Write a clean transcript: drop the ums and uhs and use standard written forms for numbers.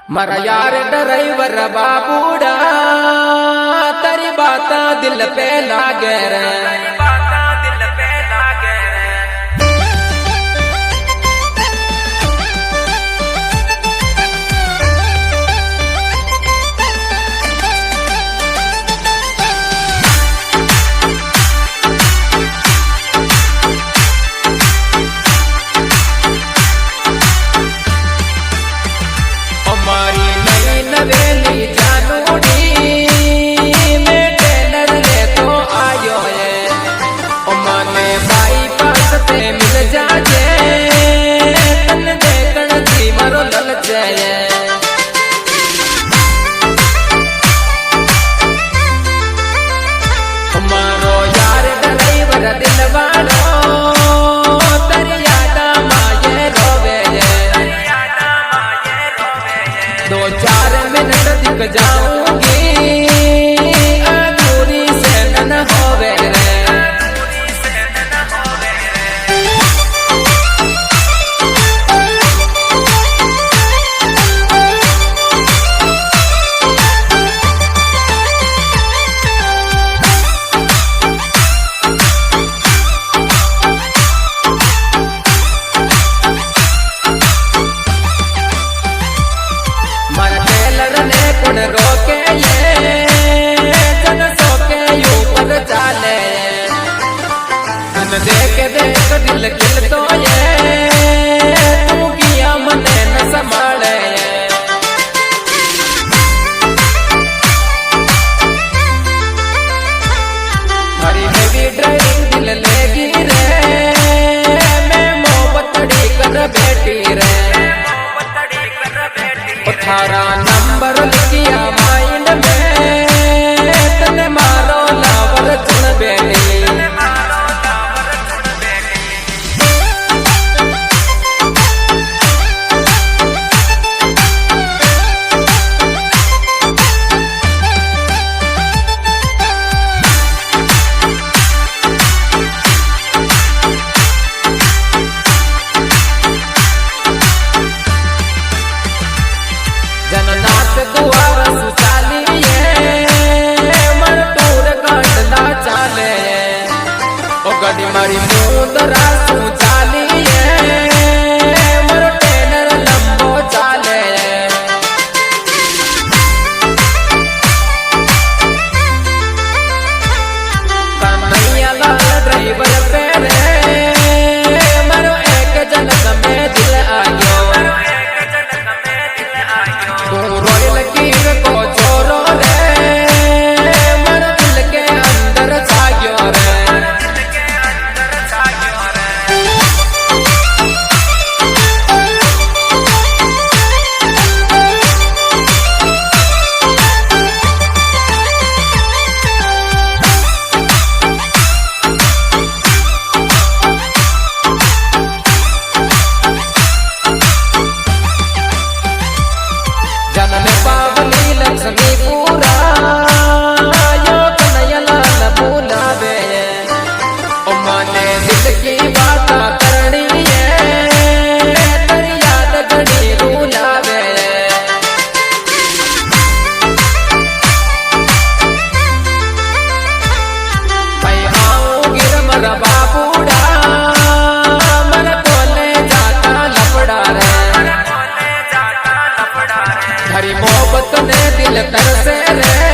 मारा यार ड्राइवर बाबूड़ा तेरी बात दिल पे लागे रे। दो चार मिनट दिख जाऊंगी अधूरी से न होवे रे। रोके ये जन सोके ऊपर चाले धन देख देख दिल खिल तो ये तू किया मने न संभाले। हरी हेवी ड्राइविंग दिल लेगी रे मैं मोहब्बतड़ी कर बैठी रे। 18 नंबर लिखिया माइंड में तने मारो लावर चुन बेटी। जननाथ द्वार सुचालिए मन टूर कंडला चाले ओ गड़ी मारी मुंदरा सुचालिए मर टेनर लंबो चाले। कन्हैया लाल ड्राइवर पे रे मरो एक जनक में दिल आयो। लकीर को छोरो रे मन दिल के अंदर जाग्यो रे। जनन पावनी लक्ष्मी पूरा यो कन्हैया लाल बुलावे ओ माने दिल की बात करनी है तेरी याद घड़ी रुलावे। मैं आऊंगी मर बाबूड़ा मन बोले जाता लपड़ा रे। हरी मोहब्बत ने दिल तरसे रे